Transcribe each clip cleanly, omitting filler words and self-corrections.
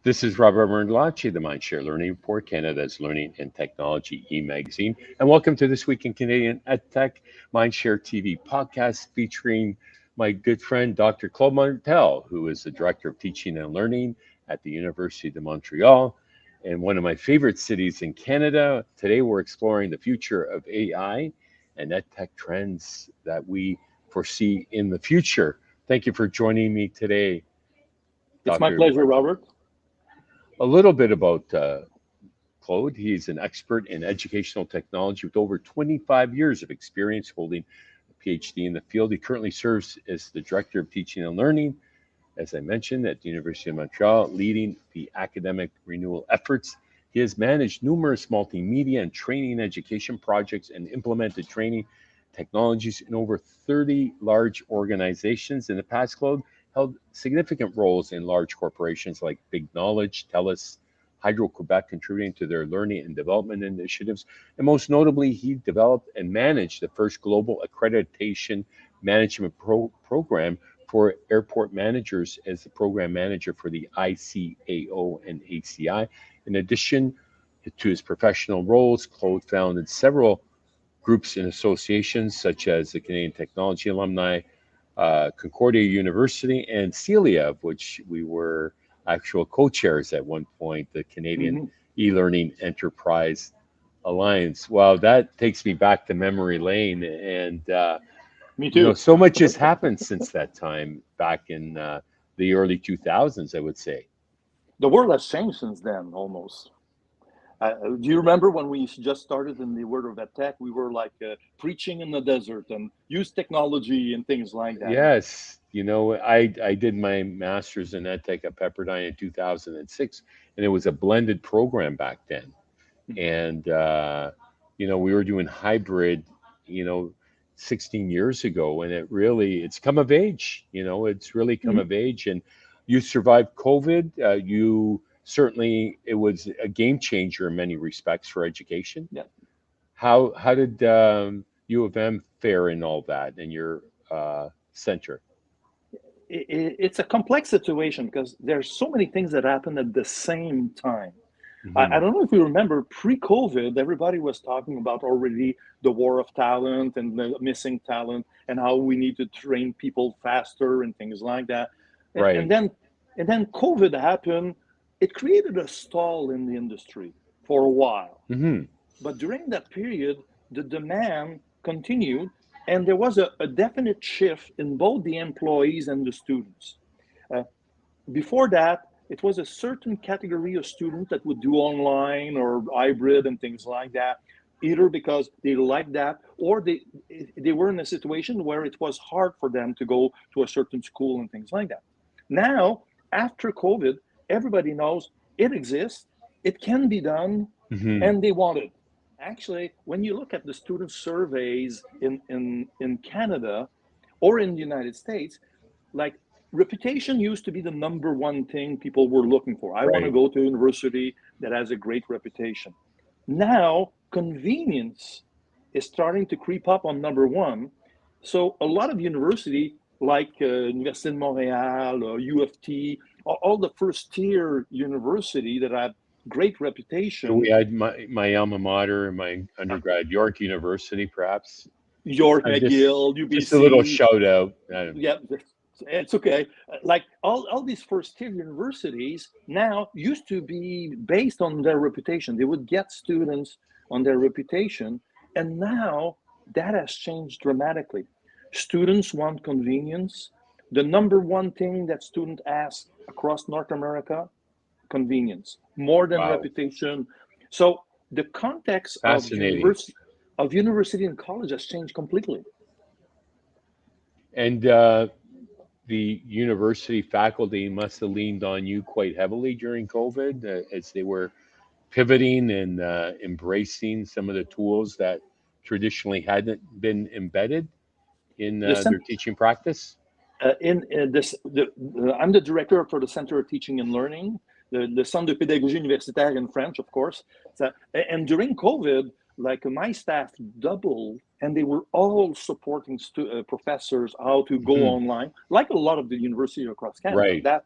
This is Robert Merglace, the Mindshare Learning Report, Canada's Learning and Technology e-magazine. And welcome to This Week in Canadian EdTech MindShareTV podcast featuring my good friend, Dr. Claude Martel, who is the Director of Teaching and Learning at the University of Montreal and one of my favorite cities in Canada. Today, we're exploring the future of AI and EdTech trends that we foresee in the future. Thank you for joining me today, It's my Dr. pleasure, Martel. Robert. A little bit about Claude. He's an expert in educational technology with over 25 years of experience holding a PhD in the field. He currently serves as the Director of Teaching and Learning, as I mentioned, at the University of Montreal, leading the academic renewal efforts. He has managed numerous multimedia and training education projects and implemented training technologies in over 30 large organizations. In the past, Claude held significant roles in large corporations like Big Knowledge, TELUS, Hydro-Quebec, contributing to their learning and development initiatives. And most notably, he developed and managed the first global accreditation management program for airport managers as the program manager for the ICAO and ACI. In addition to his professional roles, Claude founded several groups and associations such as the Canadian Technology Alumni, Concordia University, and Celia, of which we were actual co-chairs at one point, the Canadian E-Learning Enterprise Alliance. Wow, that takes me back to memory lane. And Me too. so much has happened since that time, back in the early 2000s, I would say. The world has changed since then, almost. Do you remember when we just started in the world of EdTech? We were like preaching in the desert and use technology and things like that. Yes. I did my master's in EdTech at Pepperdine in 2006, and it was a blended program back then. And, we were doing hybrid, 16 years ago, and it's come of age, it's really come of age. And you survived COVID. It was a game changer in many respects for education. Yeah. How did U of M fare in all that in your center? It's a complex situation because there's so many things that happen at the same time. I don't know if you remember, pre-COVID, everybody was talking about already the war of talent and the missing talent and how we need to train people faster and things like that. Right. And then COVID happened. It created a stall in the industry for a while. But during that period, the demand continued, and there was a definite shift in both the employees and the students. Before that, it was a certain category of students that would do online or hybrid and things like that, either because they liked that or they were in a situation where it was hard for them to go to a certain school and things like that. Now, after COVID, everybody knows it exists, it can be done, and they want it. Actually, when you look at the student surveys in Canada or in the United States, like reputation used to be the number one thing people were looking for. I want to go to a university that has a great reputation. Now, convenience is starting to creep up on number one. So a lot of universities like Université de Montreal or U of T, all the first tier university that had great reputation. So we had my alma mater, my undergrad, York University, perhaps. York, McGill, UBC. Just a little shout out. Yeah, it's okay. Like all these first tier universities now used to be based on their reputation. They would get students on their reputation. And now that has changed dramatically. Students want convenience. The number one thing that students ask across North America, convenience, more than reputation. So the context of university and college has changed completely. And the university faculty must have leaned on you quite heavily during COVID as they were pivoting and embracing some of the tools that traditionally hadn't been embedded in their teaching practice. I'm the director for the Center of Teaching and Learning, the Centre de Pédagogie Universitaire in French, of course. And during COVID, like my staff doubled, and they were all supporting professors how to go online, like a lot of the universities across Canada.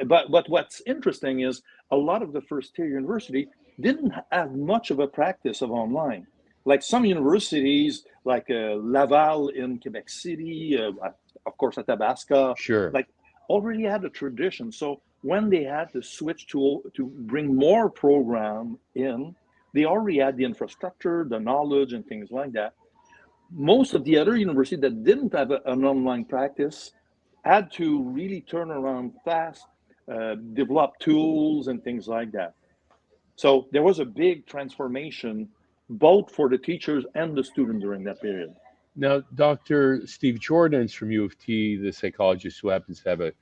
But what's interesting is a lot of the first tier university didn't have much of a practice of online. Like some universities, like Laval in Quebec City, of course at Athabasca, Sure. like already had a tradition. So when they had to switch to bring more program in, they already had the infrastructure, the knowledge, and things like that. Most of the other universities that didn't have an online practice had to really turn around fast, develop tools and things like that. So there was a big transformation both for the teachers and the students during that period. Now, Dr. Steve Jordan's from U of T, the psychologist who happens to have a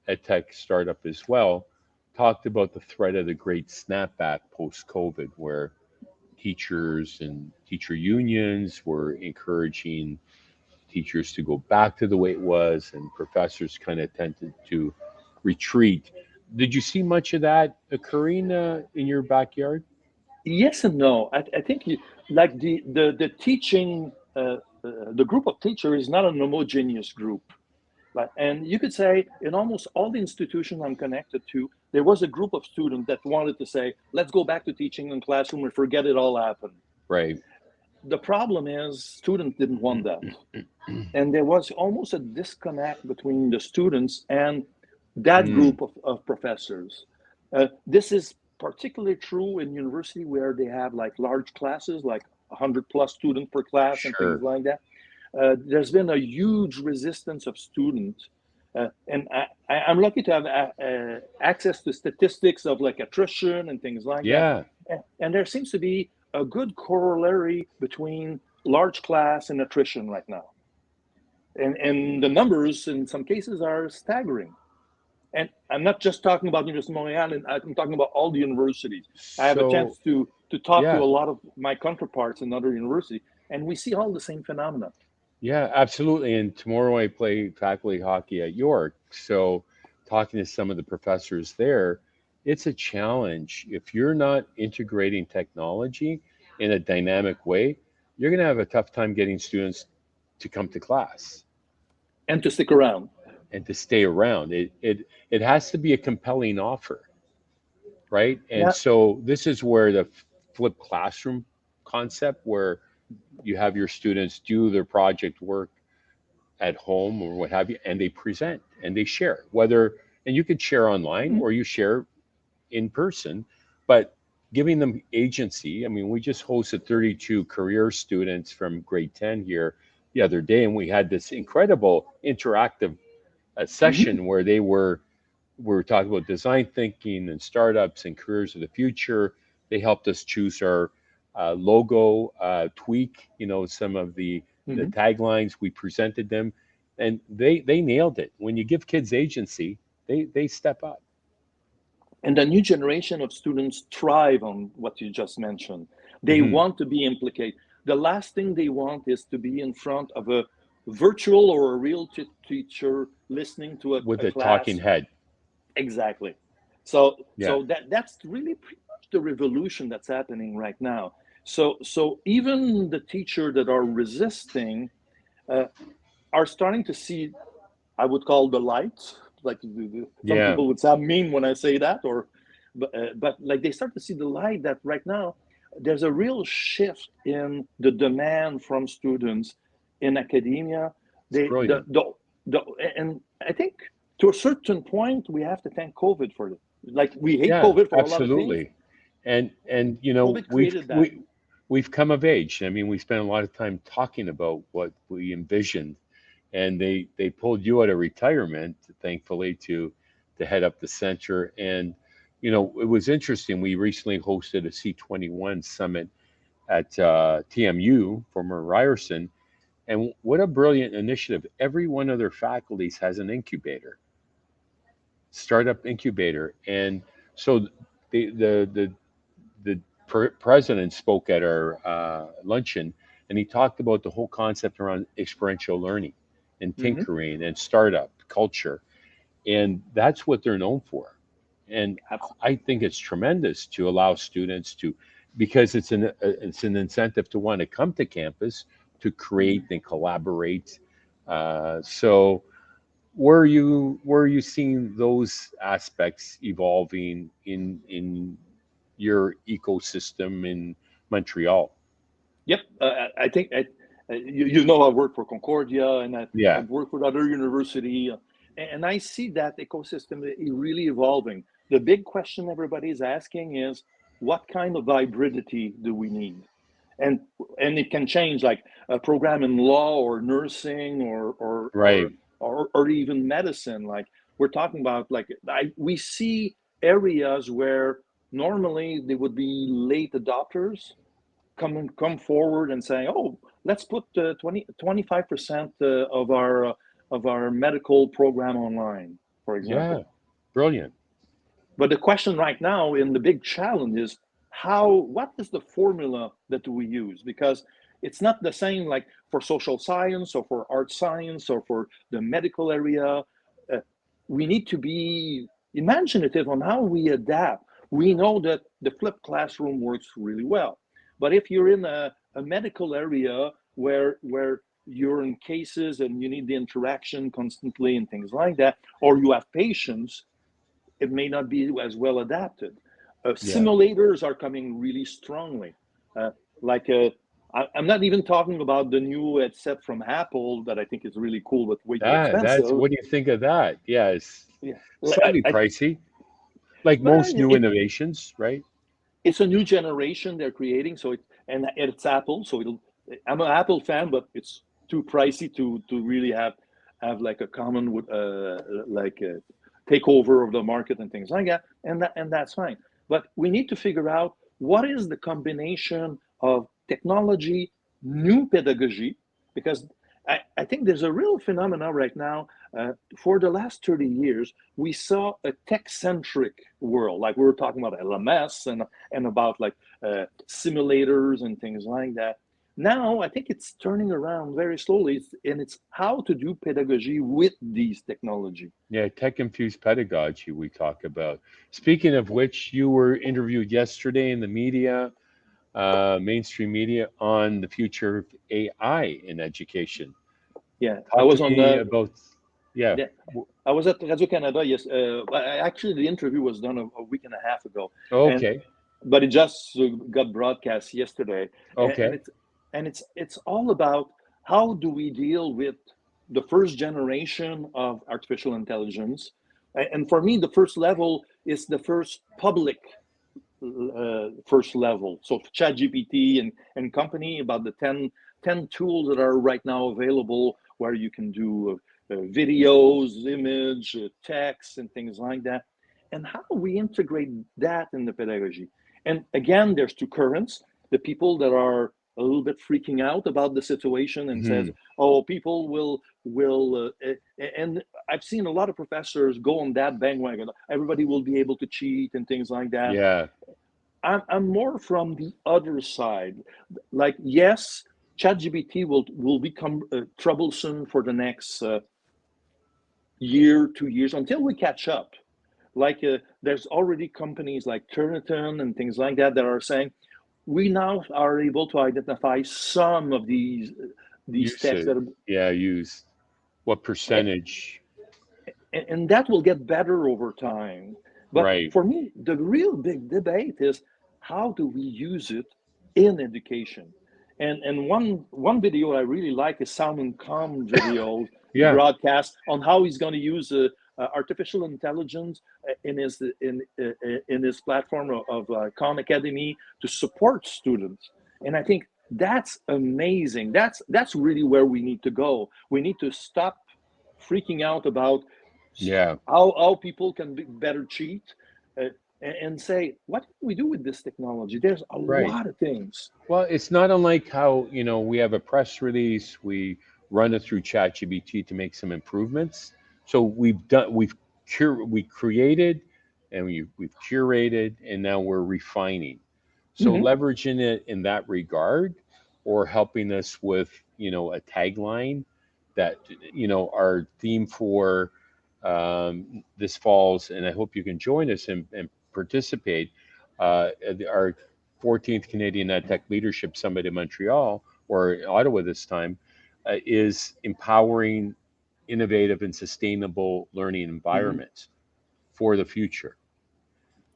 EdTech startup as well, talked about the threat of the great snapback post COVID, where teachers and teacher unions were encouraging teachers to go back to the way it was, and professors kind of tended to retreat. Did you see much of that occurring in your backyard? Yes and no. I think like the teaching, the group of teachers is not an homogeneous group. And you could say in almost all the institutions I'm connected to, there was a group of students that wanted to say, let's go back to teaching in classroom and forget it all happened. Right. The problem is students didn't want that. And there was almost a disconnect between the students and that Mm, group of professors. This is particularly true in university where they have like large classes, like 100 plus students per class and things sure. like that. There's been a huge resistance of students. And I'm lucky to have access to statistics of like attrition and things like that. Yeah. And there seems to be a good corollary between large class and attrition right now. And the numbers in some cases are staggering. And I'm not just talking about University of Montreal, and I'm talking about all the universities. I have a So, chance to talk to yeah, a lot of my counterparts in other universities, and we see all the same phenomena. yeah, absolutely. And tomorrow I play faculty hockey at York. So, talking to some of the professors there, it's a challenge. If you're not integrating technology in a dynamic way, you're going to have a tough time getting students to come to class And to stick around. and to stay around. It has to be a compelling offer, right? And Yeah. so this is where the flipped classroom concept, where you have your students do their project work at home or what have you, and they present and they share, whether, and you could share online Mhm. or you share in person, but giving them agency. I mean, we just hosted 32 career students from grade 10 here the other day, and we had this incredible interactive Mhm. session where we were talking about design thinking and startups and careers of the future. They helped us choose our logo, tweak, some of the Mhm. taglines. We presented them, and they nailed it. When you give kids agency, they step up. And the new generation of students thrive on what you just mentioned. They Hmm. want to be implicated. The last thing they want is to be in front of a virtual or a real teacher listening to With a a talking class. head. Exactly. So Yeah. that's really pretty much the revolution that's happening right now. So even the teacher that are resisting uh, are starting to see, I would call the light. Like some Yeah. people would say I'm mean when I say that, or but like they start to see the light that right now there's a real shift in the demand from students in academia. It's They brilliant. the and I think to a certain point we have to thank COVID for it. Like we hate Yeah, COVID for a lot of things. absolutely. And COVID created that. we've come of age. I mean, we spent a lot of time talking about what we envisioned, and they pulled you out of retirement, thankfully, to head up the center. And it was interesting. We recently hosted a C21 summit at TMU, former Ryerson, and what a brilliant initiative! Every one of their faculties has an incubator, startup incubator, and so the president spoke at our luncheon, and he talked about the whole concept around experiential learning and Mm-hmm. tinkering and startup culture, and that's what they're known for. And I think it's tremendous to allow students to, because it's an incentive to want to come to campus to create Mm-hmm. and collaborate. So where are you seeing those aspects evolving in your ecosystem in Montreal? Yep, I think you know I work for Concordia, and Yeah, I've worked with other university, and I see that ecosystem really evolving. The big question everybody is asking is, what kind of hybridity do we need? And and it can change, like a program in law or nursing right. or even medicine. Like we're talking about, like we see areas where normally they would be late adopters come forward and say, "Oh, let's put 25% of our medical program online," for Yeah, example. brilliant. But the question right now, and the big challenge is what is the formula that we use? Because it's not the same like for social science or for art science or for the medical area. Uh, we need to be imaginative on how we adapt. We know that the flipped classroom works really well. But if you're in a medical area where you're in cases and you need the interaction constantly and things like that, or you have patients, it may not be as well adapted. Yeah, Simulators are coming really strongly. Uh, like I'm not even talking about the new headset from Apple that I think is really cool but way too that's expensive. what do you think of that? Yeah, it's Yeah, slightly pricey, like but most new innovations, right? it's a new generation they're creating. So and it's Apple. So I'm an Apple fan, but it's too pricey to really have like a common with like a takeover of the market and things like that. And that's fine. But we need to figure out what is the combination of technology, new pedagogy, because I think there's a real phenomena right now. For the last 30 years, we saw a tech-centric world, like we were talking about LMS and about like simulators and things like that. Now, I think it's turning around very slowly, and it's how to do pedagogy with these technology. Yeah, tech infused pedagogy we talk about. Speaking of which, you were interviewed yesterday in the media, mainstream media, on the future of AI in education. Yeah, I Talk to was on me the about, yeah, yeah, I was at Radio Canada. Yes, actually, the interview was done a week and a half ago, and okay, but it just got broadcast yesterday, and okay. it's all about how do we deal with the first generation of artificial intelligence. And for me, the first level is the first public first level. So ChatGPT and company, about the 10 tools that are right now available where you can do videos, image, text, and things like that. And how we integrate that in the pedagogy. And again, there's two currents: the people that are a little bit freaking out about the situation and says, Hmm. "Oh, people and I've seen a lot of professors go on that bandwagon. Everybody will be able to cheat and things like that." Yeah, I'm more from the other side. Like, yes, ChatGPT will become troublesome for the next year, 2 years until we catch up. Like, there's already companies like Turnitin and things like that that are saying we now are able to identify some of these texts that usage. are, Yeah, use what percentage? and that will get better over time. But Right. for me, the real big debate is how do we use it in education? And one video I really like is Salman Khan video he Yeah. broadcast on how he's going to use artificial intelligence in his platform of Khan Academy to support students. And I think that's amazing. That's really where we need to go. We need to stop freaking out about Yeah. how people can be better cheat uh, and say, what can we do with this technology? There's a Right. lot of things. Well, it's not unlike how, we have a press release, we run it through ChatGPT to make some improvements. So we created and we've curated and now we're refining. So Mm-hmm. leveraging it in that regard or helping us with, a tagline that, our theme for this fall's, and I hope you can join us and participate, at our 14th Canadian EdTech Leadership Summit in Montreal or Ottawa this time, is empowering innovative and sustainable learning Mhm. environments for the future.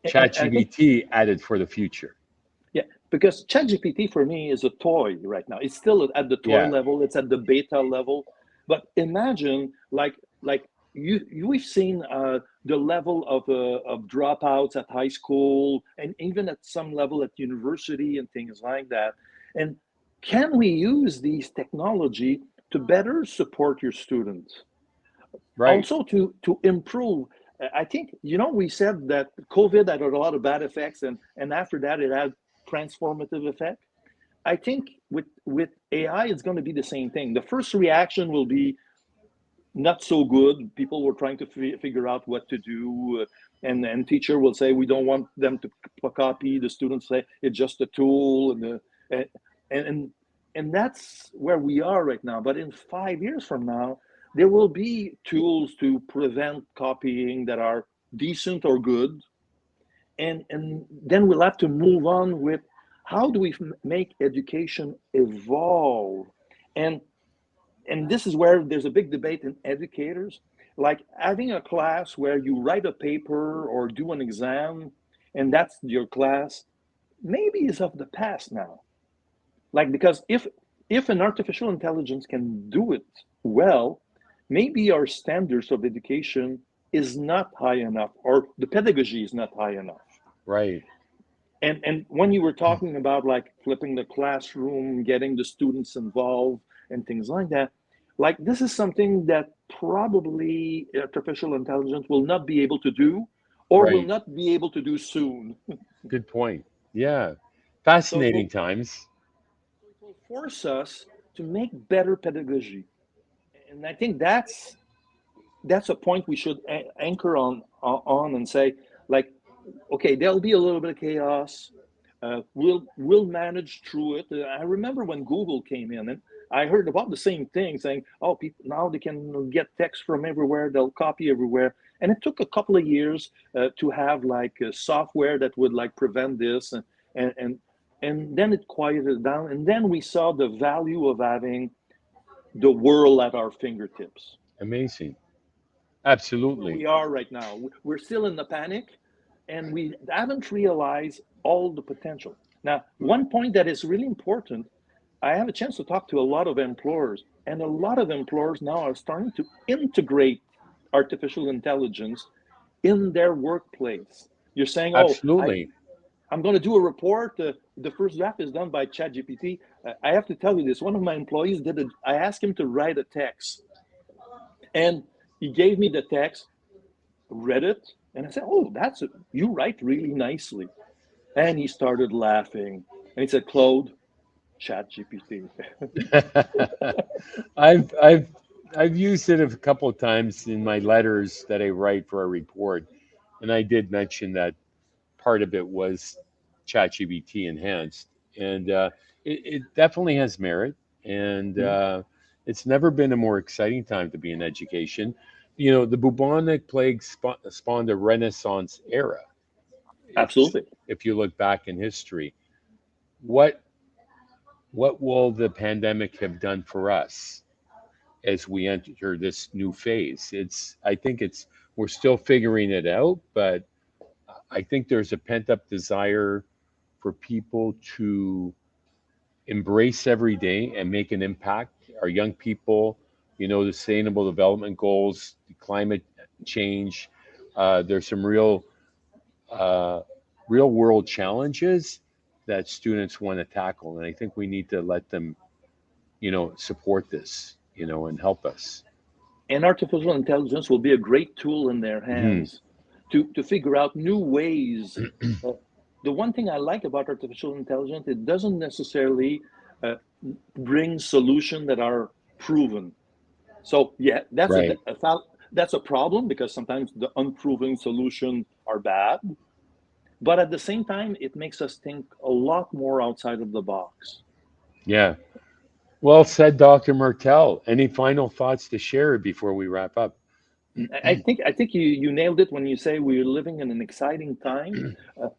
And I think, ChatGPT added for the future. yeah, because ChatGPT for me is a toy right now. It's still at the toy Yeah. level. It's at the beta level. But imagine, like we've seen the level of dropouts at high school and even at some level at university and things like that. And can we use these technology to better support your students? Right. Also to improve. I think, we said that COVID had a lot of bad effects, and after that it had transformative effect. I think with AI it's going to be the same thing. The first reaction will be not so good. People were trying to figure out what to do, and teacher will say we don't want them to copy. The students say it's just a tool, and and and that's where we are right now. But in 5 years from now, there will be tools to prevent copying that are decent or good, and then we'll have to move on with how do we make education evolve. And and this is where there's a big debate in educators, like having a class where you write a paper or do an exam and that's your class, maybe is of the past now. Like, because if an artificial intelligence can do it well, maybe our standards of education is not high enough, or the pedagogy is not high enough. Right. And when you were talking about like flipping the classroom, getting the students involved and things like that, like this is something that probably artificial intelligence will not be able to do, or will Right. not be able to do soon. Good point. Yeah. So it will, Fascinating times. force us to make better pedagogy. And I think that's a point we should anchor on and say, like, okay, there'll be a little bit of chaos. We'll manage through it. I remember when Google came in, and I heard about the same thing, saying, "Oh, people now they can get text from everywhere. They'll copy everywhere." And it took a couple of years to have like software that would like prevent this, and and and then it quieted down. And then we saw the value of having the world at our fingertips. Amazing. That's where Absolutely. we are right now. We're still in the panic, and we haven't realized all the potential. Now, one point that is really important, I have a chance to talk to a lot of employers, and a lot of employers now are starting to integrate artificial intelligence in their workplace. You're saying, "Oh, Absolutely. I'm going to do a report. The first draft is done by ChatGPT." I have to tell you this. One of my employees did it. I asked him to write a text, and he gave me the text, read it, and I said, "Oh, you write really nicely." And he started laughing, and he said, "Claude, Chat GPT." I've I've I've used it a couple of times in my letters that I write for a report, and I did mention that part of it was ChatGPT enhanced, and it definitely has merit, and it's never been a more exciting time to be in education. You know, the bubonic plague spawned a Renaissance era. It's, Absolutely. if you look back in history, what what will the pandemic have done for us as we enter this new phase? I think we're still figuring it out, but I think there's a pent up desire for people to embrace every day and make an impact. Our young people, the sustainable development goals, the climate change, there's some uh, real world challenges that students want to tackle. And I think we need to let them, support this, and help us. And artificial intelligence will be a great tool in their Hmm. hands to figure out new ways. Uh, the one thing I like about artificial intelligence, it doesn't necessarily uh, bring solutions that are proven. So yeah, Right. that's a problem, because sometimes the unproven solutions are bad. But at the same time, it makes us think a lot more outside of the box. Yeah. Well said, Dr. Martel. Any final thoughts to share before we wrap up? I think you nailed it when you say we're living in an exciting time, uh,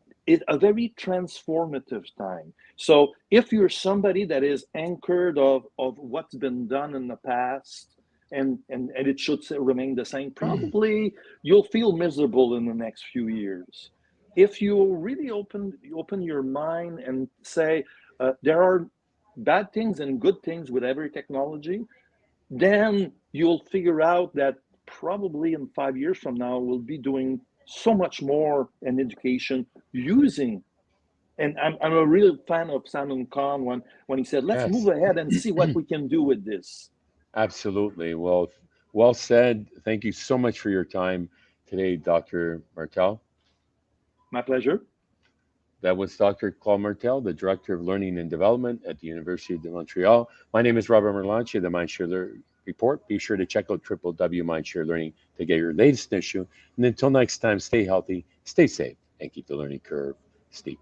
a very transformative time. So if you're somebody that is anchored of what's been done in the past, and it should remain the same, probably you'll feel miserable in the next few years. If you really open your mind and say there are bad things and good things with every technology, then you'll figure out that probably in 5 years from now we'll be doing so much more in education using. And I'm a real fan of Simon Kahn when he said, let's move Yes, ahead and see what we can do with this. absolutely. Well said. Thank you so much for your time today, Dr. Martel. My pleasure. That was Dr. Claude Martel, the Director of Learning and Development at the University of Montreal. My name is Robert Merlanche, the Mindshare Report. Be sure to check out www.mindshare learning to get your latest issue. And until next time, stay healthy, stay safe, and keep the learning curve steep.